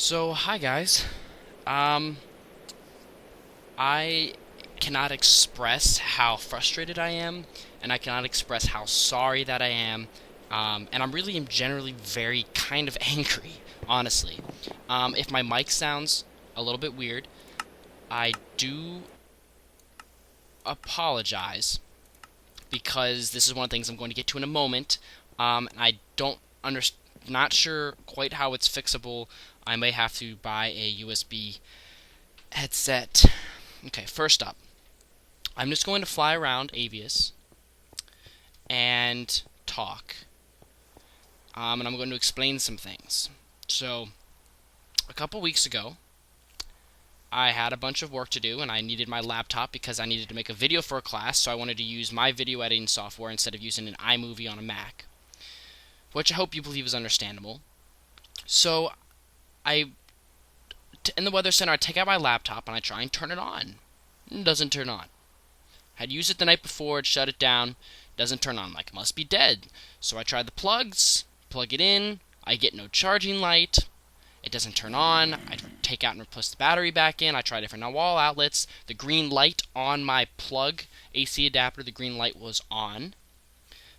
So, hi guys. Um, I cannot express how frustrated I am, and I cannot express how sorry that I am. And I'm really am generally very kind of angry, honestly. If my mic sounds a little bit weird, I do apologize because this is one of the things I'm going to get to in a moment. I don't understand, not sure quite how it's fixable. I may have to buy a USB headset. Okay, first up, I'm just going to fly around Avius and talk. And I'm going to explain some things. So, a couple weeks ago, I had a bunch of work to do, and I needed my laptop because I needed to make a video for a class, so I wanted to use my video editing software instead of using an iMovie on a Mac, which I hope you believe is understandable. So, in the Weather Center, I take out my laptop and I try and turn it on. It doesn't turn on. Had used it the night before, it shut it down, doesn't turn on, like it must be dead. So I try the plugs, plug it in, I get no charging light, it doesn't turn on, I take out and replace the battery back in, I try different wall outlets, the green light on my plug AC adapter, the green light was on.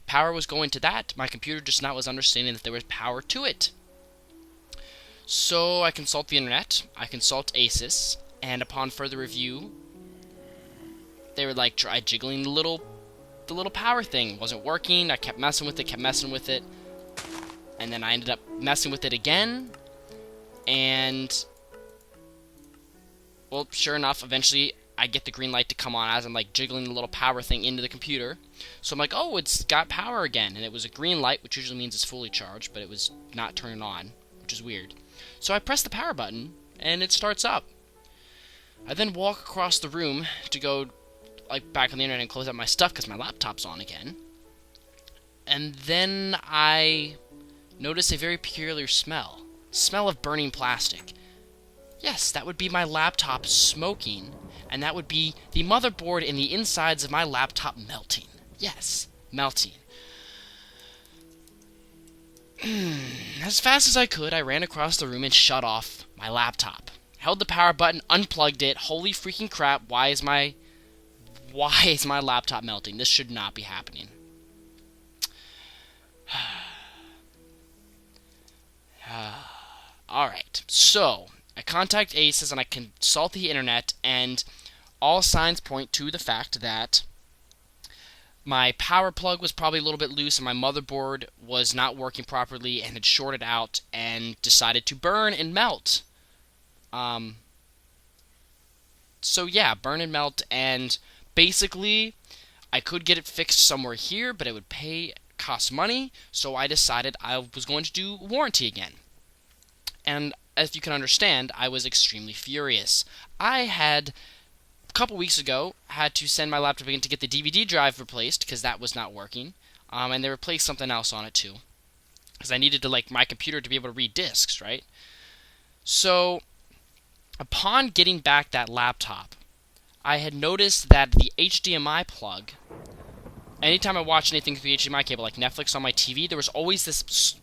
Power was going to that, my computer just not was understanding that there was power to it. So I consult the internet, I consult Asus, and upon further review, they were like, try jiggling the little power thing. It wasn't working. I kept messing with it, and then I ended up messing with it again, and well, sure enough, eventually I get the green light to come on as I'm like jiggling the little power thing into the computer. So I'm like, oh, it's got power again, and it was a green light, which usually means it's fully charged, but it was not turning on, which is weird. So I press the power button, and it starts up. I then walk across the room to go like back on the internet and close out my stuff because my laptop's on again. And then I notice a very peculiar smell of burning plastic. Yes, that would be my laptop smoking, and that would be the motherboard and the insides of my laptop melting. Yes, melting. As fast as I could, I ran across the room and shut off my laptop. Held the power button, unplugged it. Holy freaking crap, why is my laptop melting? This should not be happening. Alright, so I contact Asus and I consult the internet, and all signs point to the fact that my power plug was probably a little bit loose and my motherboard was not working properly and had shorted out and decided to burn and melt. So yeah, burn and melt, and basically, I could get it fixed somewhere here, but it would cost money, so I decided I was going to do warranty again. And as you can understand, I was extremely furious. I had, a couple weeks ago, had to send my laptop in to get the DVD drive replaced, because that was not working, and they replaced something else on it too, because I needed to, like, my computer to be able to read discs, right? So, upon getting back that laptop, I had noticed that the HDMI plug, anytime I watched anything through the HDMI cable, like Netflix on my TV, there was always this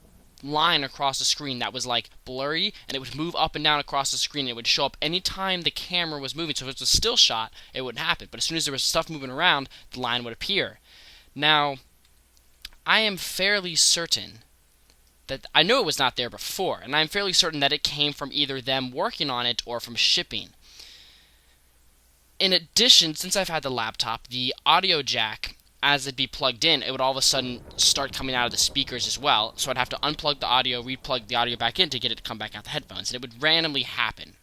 line across the screen that was like blurry, and it would move up and down across the screen. It would show up anytime the camera was moving, so if it was a still shot, it wouldn't happen. But as soon as there was stuff moving around, the line would appear. Now, I am fairly certain that I know it was not there before, and I'm fairly certain that it came from either them working on it or from shipping. In addition, since I've had the laptop, the audio jack, as it'd be plugged in, it would all of a sudden start coming out of the speakers as well, so I'd have to unplug the audio, replug the audio back in to get it to come back out the headphones, and it would randomly happen.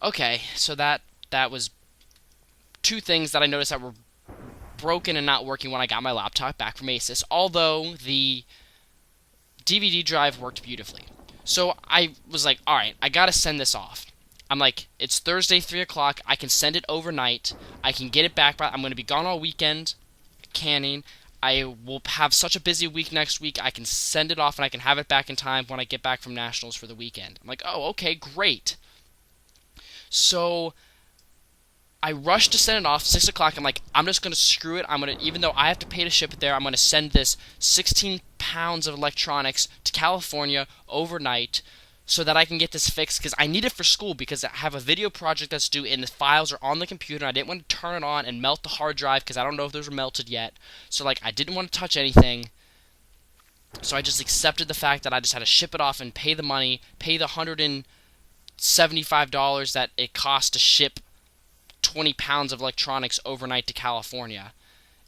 Okay, so that was two things that I noticed that were broken and not working when I got my laptop back from Asus, although the DVD drive worked beautifully. So I was like, alright, I gotta send this off. I'm like, it's Thursday, 3 o'clock, I can send it overnight, I can get it back, I'm going to be gone all weekend, canning, I will have such a busy week next week, I can send it off and I can have it back in time when I get back from Nationals for the weekend. I'm like, oh, okay, great. So, I rushed to send it off, 6 o'clock, I'm like, I'm just going to screw it, even though I have to pay to ship it there, I'm going to send this 16 pounds of electronics to California overnight, so that I can get this fixed, because I need it for school, because I have a video project that's due and the files are on the computer and I didn't want to turn it on and melt the hard drive because I don't know if those were melted yet. So like I didn't want to touch anything. So I just accepted the fact that I just had to ship it off and pay the money, pay the $175 that it cost to ship 20 pounds of electronics overnight to California.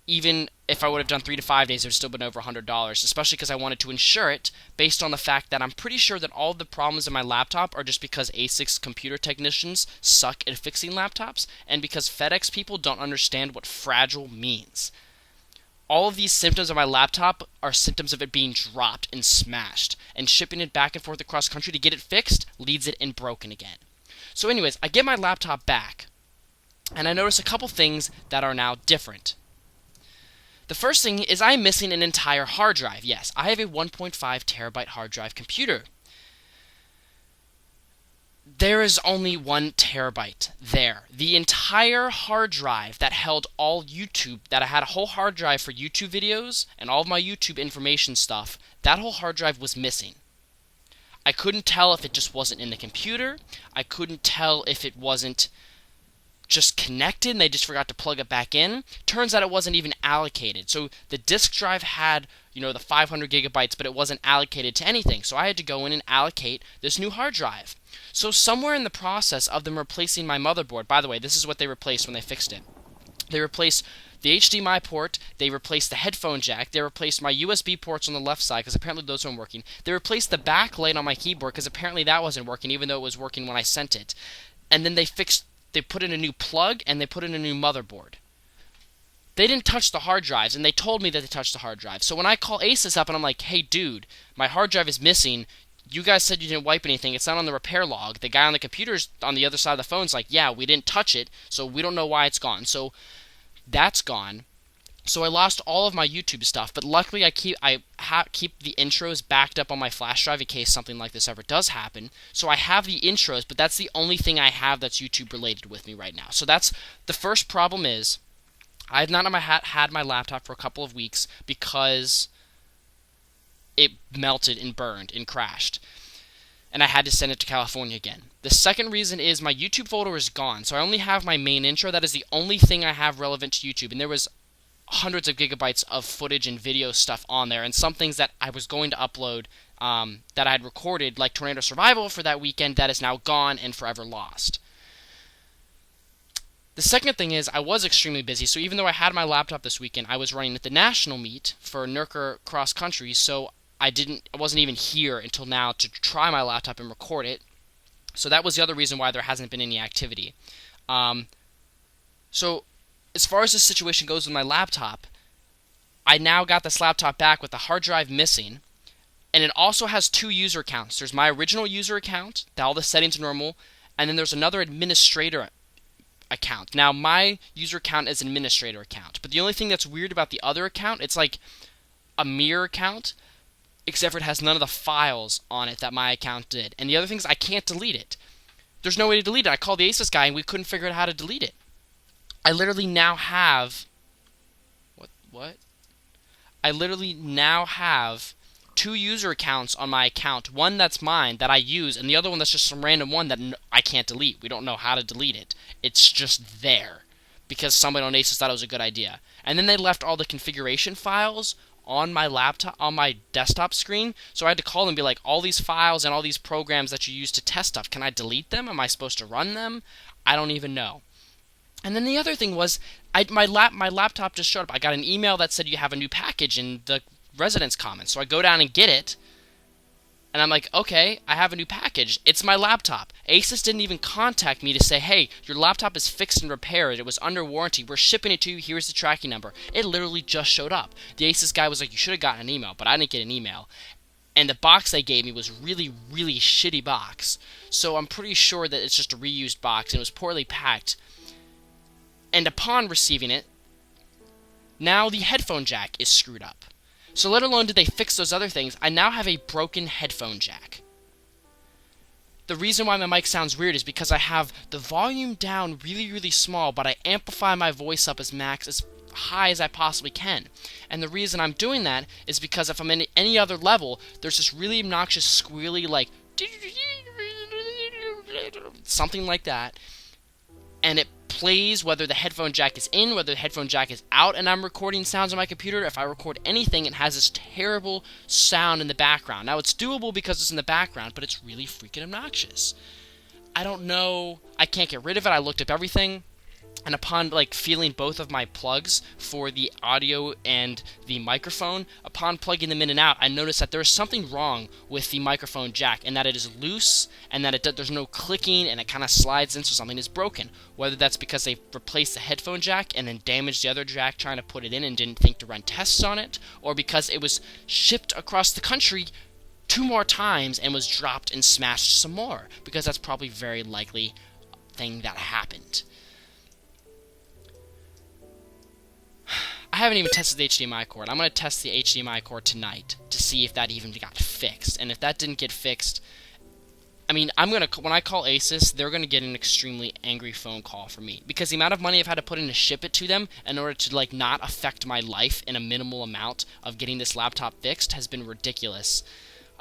Even if I would have done 3 to 5 days, it would have still been over $100, especially because I wanted to insure it based on the fact that I'm pretty sure that all of the problems in my laptop are just because ASIC's computer technicians suck at fixing laptops, and because FedEx people don't understand what fragile means. All of these symptoms of my laptop are symptoms of it being dropped and smashed, and shipping it back and forth across country to get it fixed leaves it in broken again. So anyways, I get my laptop back, and I notice a couple things that are now different. The first thing is I'm missing an entire hard drive. Yes, I have a 1.5 terabyte hard drive computer. There is only 1 terabyte there. The entire hard drive that held all YouTube, that I had a whole hard drive for YouTube videos and all of my YouTube information stuff, that whole hard drive was missing. I couldn't tell if it just wasn't in the computer. I couldn't tell if it wasn't just connected and they just forgot to plug it back in. Turns out it wasn't even allocated. So the disk drive had, the 500 gigabytes, but it wasn't allocated to anything. So I had to go in and allocate this new hard drive. So somewhere in the process of them replacing my motherboard, by the way, this is what they replaced when they fixed it. They replaced the HDMI port, they replaced the headphone jack, they replaced my USB ports on the left side because apparently those weren't working. They replaced the backlight on my keyboard because apparently that wasn't working even though it was working when I sent it. And then they put in a new plug and they put in a new motherboard. They didn't touch the hard drives, and they told me that they touched the hard drive. So when I call Asus up and I'm like, hey dude, my hard drive is missing, you guys said you didn't wipe anything, it's not on the repair log. The guy on the computer's on the other side of the phone's like, yeah, we didn't touch it, so we don't know why it's gone. So that's gone. So I lost all of my YouTube stuff, but luckily I keep the intros backed up on my flash drive in case something like this ever does happen. So I have the intros, but that's the only thing I have that's YouTube related with me right now. So that's the first problem. Is I have not had my laptop for a couple of weeks because it melted and burned and crashed. And I had to send it to California again. The second reason is my YouTube folder is gone. So I only have my main intro. That is the only thing I have relevant to YouTube. And there was hundreds of gigabytes of footage and video stuff on there. And some things that I was going to upload that I had recorded, like Tornado Survival for that weekend, that is now gone and forever lost. The second thing is I was extremely busy, so even though I had my laptop this weekend, I was running at the national meet for NERCA Cross Country, so I wasn't even here until now to try my laptop and record it. So that was the other reason why there hasn't been any activity. So as far as this situation goes with my laptop, I now got this laptop back with the hard drive missing, and it also has 2 user accounts. There's my original user account, that all the settings are normal, and then there's another administrator account. Now, my user account is an administrator account, but the only thing that's weird about the other account, it's like a mirror account, except for it has none of the files on it that my account did. And the other thing is I can't delete it. There's no way to delete it. I called the Asus guy and we couldn't figure out how to delete it. I literally now have... What? I literally now have 2 user accounts on my account. One that's mine, that I use, and the other one that's just some random one that I can't delete. We don't know how to delete it. It's just there because somebody on Asus thought it was a good idea. And then they left all the configuration files on my laptop, on my desktop screen, so I had to call them and be like, all these files and all these programs that you use to test stuff, can I delete them? Am I supposed to run them? I don't even know. And then the other thing was, my laptop just showed up. I got an email that said you have a new package in the residence comments. So I go down and get it, and I'm like, okay, I have a new package. It's my laptop. Asus didn't even contact me to say, hey, your laptop is fixed and repaired. It was under warranty. We're shipping it to you. Here's the tracking number. It literally just showed up. The Asus guy was like, you should have gotten an email, but I didn't get an email. And the box they gave me was really, really shitty box. So I'm pretty sure that it's just a reused box, and it was poorly packed. And upon receiving it, now the headphone jack is screwed up. So let alone did they fix those other things, I now have a broken headphone jack. The reason why my mic sounds weird is because I have the volume down really, really small, but I amplify my voice up as high as I possibly can. And the reason I'm doing that is because if I'm in any other level, there's this really obnoxious, squealy, like, something like that, and it plays whether the headphone jack is in, whether the headphone jack is out, and I'm recording sounds on my computer. If I record anything, it has this terrible sound in the background. Now, it's doable because it's in the background, but it's really freaking obnoxious. I don't know. I can't get rid of it. I looked up everything. And upon feeling both of my plugs for the audio and the microphone, upon plugging them in and out, I noticed that there's something wrong with the microphone jack, and that it is loose, and that there's no clicking, and it kind of slides in, so something is broken. Whether that's because they replaced the headphone jack and then damaged the other jack trying to put it in and didn't think to run tests on it, or because it was shipped across the country 2 more times and was dropped and smashed some more, because that's probably very likely a thing that happened. I haven't even tested the HDMI cord. I'm going to test the HDMI cord tonight to see if that even got fixed. And if that didn't get fixed, I mean, when I call Asus, they're going to get an extremely angry phone call from me. Because the amount of money I've had to put in to ship it to them in order to, not affect my life in a minimal amount of getting this laptop fixed has been ridiculous.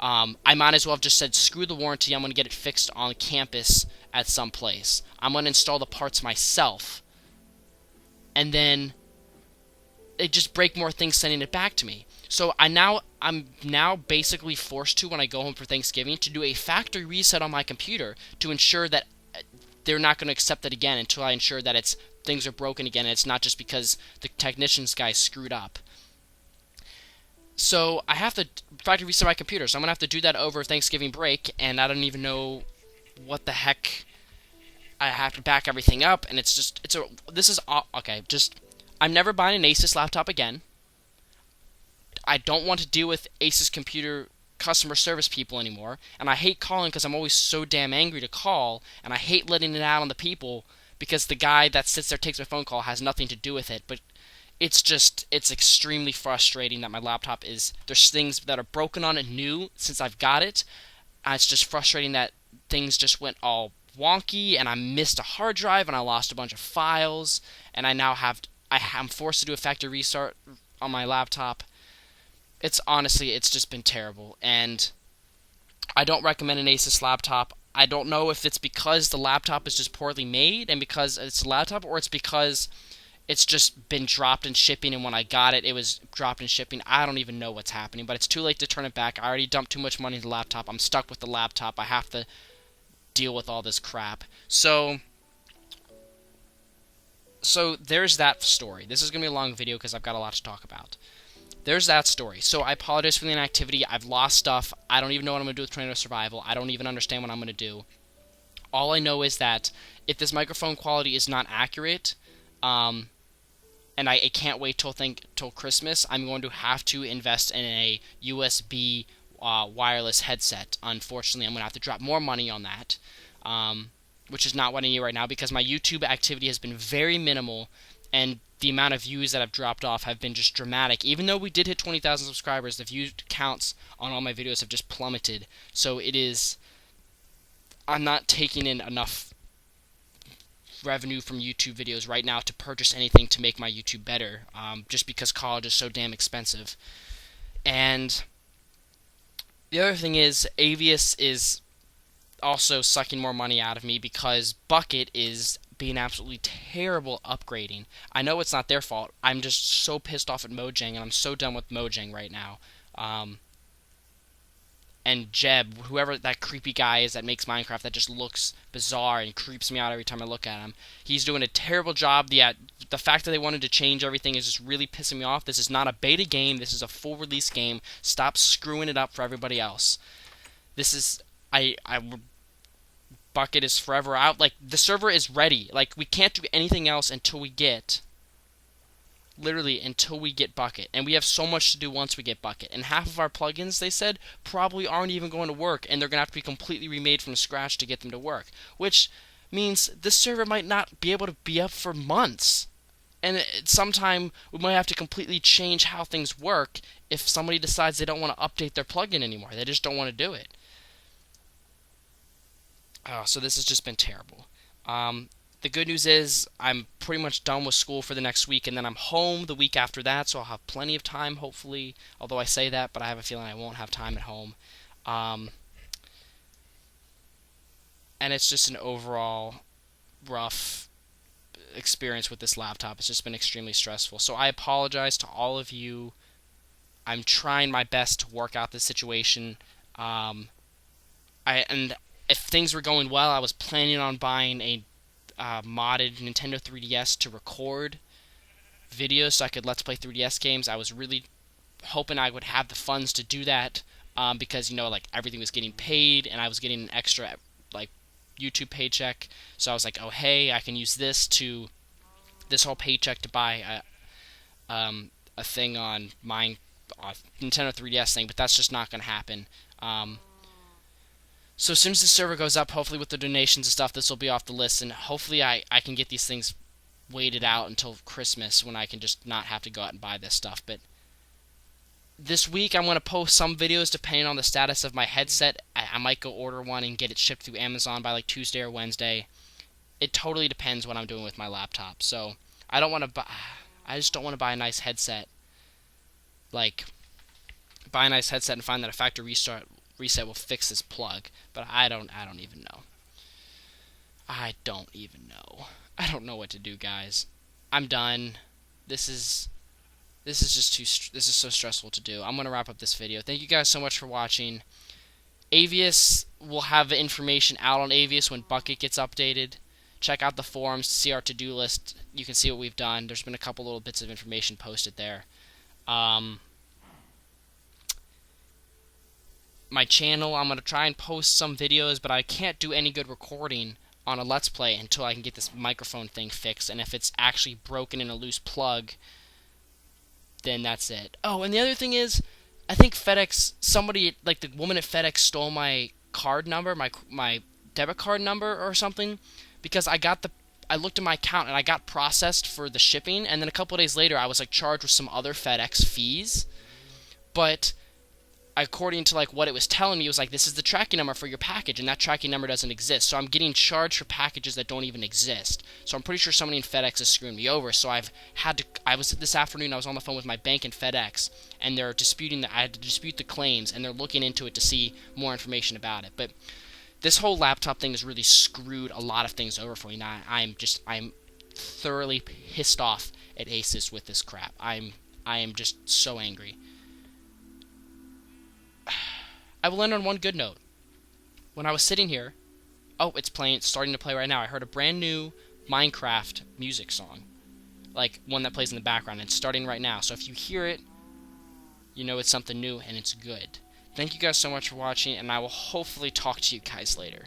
I might as well have just said, screw the warranty, I'm going to get it fixed on campus at some place. I'm going to install the parts myself. And then they just break more things sending it back to me. So I'm now basically forced to, when I go home for Thanksgiving, to do a factory reset on my computer to ensure that they're not going to accept it again until I ensure that things are broken again and it's not just because the technicians guy screwed up. So I have to factory reset my computer. So I'm going to have to do that over Thanksgiving break, and I don't even know what the heck. I have to back everything up, and I'm never buying an Asus laptop again. I don't want to deal with Asus computer customer service people anymore. And I hate calling because I'm always so damn angry to call. And I hate letting it out on the people because the guy that sits there takes my phone call has nothing to do with it. But it's extremely frustrating that my laptop there's things that are broken on it new since I've got it. It's just frustrating that things just went all wonky and I missed a hard drive and I lost a bunch of files. And I'm forced to do a factory restart on my laptop. It's just been terrible, and I don't recommend an Asus laptop. I don't know if it's because the laptop is just poorly made and because it's a laptop, or it's because it's just been dropped in shipping, and when I got it, it was dropped in shipping. I don't even know what's happening, but it's too late to turn it back. I already dumped too much money into the laptop. I'm stuck with the laptop. I have to deal with all this crap. So there's that story. This is going to be a long video because I've got a lot to talk about. There's that story. So I apologize for the inactivity. I've lost stuff. I don't even know what I'm going to do with Tornado Survival. I don't even understand what I'm going to do. All I know is that if this microphone quality is not accurate, and I can't wait till Christmas, I'm going to have to invest in a USB wireless headset. Unfortunately, I'm going to have to drop more money on that. Which is not what I need right now because my YouTube activity has been very minimal, and the amount of views that have dropped off have been just dramatic. Even though we did hit 20,000 subscribers, the view counts on all my videos have just plummeted. So I'm not taking in enough revenue from YouTube videos right now to purchase anything to make my YouTube better, just because college is so damn expensive. And the other thing is, Avius is also sucking more money out of me because Bucket is being absolutely terrible upgrading. I know it's not their fault. I'm just so pissed off at Mojang, and I'm so done with Mojang right now. And Jeb, whoever that creepy guy is that makes Minecraft that just looks bizarre and creeps me out every time I look at him. He's doing a terrible job. The fact that they wanted to change everything is just really pissing me off. This is not a beta game. This is a full release game. Stop screwing it up for everybody else. This is... Bucket is forever out. The server is ready. We can't do anything else until we get Bucket. And we have so much to do once we get Bucket. And half of our plugins, they said, probably aren't even going to work, and they're going to have to be completely remade from scratch to get them to work. Which means this server might not be able to be up for months. And sometime we might have to completely change how things work if somebody decides they don't want to update their plugin anymore. They just don't want to do it. So this has just been terrible. The good news is I'm pretty much done with school for the next week, and then I'm home the week after that, so I'll have plenty of time, hopefully. Although I say that, but I have a feeling I won't have time at home. and it's just an overall rough experience with this laptop. It's just been extremely stressful. So I apologize to all of you. I'm trying my best to work out this situation. And if things were going well, I was planning on buying a modded Nintendo 3DS to record videos so I could Let's Play 3DS games. I was really hoping I would have the funds to do that, because like everything was getting paid and I was getting an extra like YouTube paycheck. So I was like, oh hey, I can use this whole paycheck to buy a thing on my Nintendo 3DS thing, but that's just not going to happen. So as soon as the server goes up, hopefully with the donations and stuff, this will be off the list, and hopefully I can get these things waited out until Christmas when I can just not have to go out and buy this stuff. But this week I'm going to post some videos depending on the status of my headset. I might go order one and get it shipped through Amazon by like Tuesday or Wednesday. It totally depends what I'm doing with my laptop. So I just don't want to buy a nice headset. Like, buy a nice headset and find that a factory reset will fix this plug. But I don't even know. I don't even know. I don't know what to do, guys. I'm done. This is so stressful to do. I'm going to wrap up this video. Thank you guys so much for watching. Avius, will have information out on Avius when Bukkit gets updated. Check out the forums to see our to-do list. You can see what we've done. There's been a couple little bits of information posted there. My channel, I'm going to try and post some videos, but I can't do any good recording on a Let's Play until I can get this microphone thing fixed. And if it's actually broken in a loose plug, then that's it. Oh, and the other thing is, I think FedEx, somebody, like the woman at FedEx stole my card number, my debit card number or something, because I looked at my account and I got processed for the shipping, and then a couple of days later I was like charged with some other FedEx fees. But according to like what it was telling me, it was like, this is the tracking number for your package, and that tracking number doesn't exist. So I'm getting charged for packages that don't even exist. So I'm pretty sure somebody in FedEx is screwing me over. So this afternoon I was on the phone with my bank and FedEx, and they're disputing I had to dispute the claims, and they're looking into it to see more information about it. But this whole laptop thing has really screwed a lot of things over for me. Now I'm thoroughly pissed off at Asus with this crap. I am just so angry. I will end on one good note. When I was sitting here, it's starting to play right now. I heard a brand new Minecraft music song, like one that plays in the background. It's starting right now. So if you hear it, you know it's something new and it's good. Thank you guys so much for watching, and I will hopefully talk to you guys later.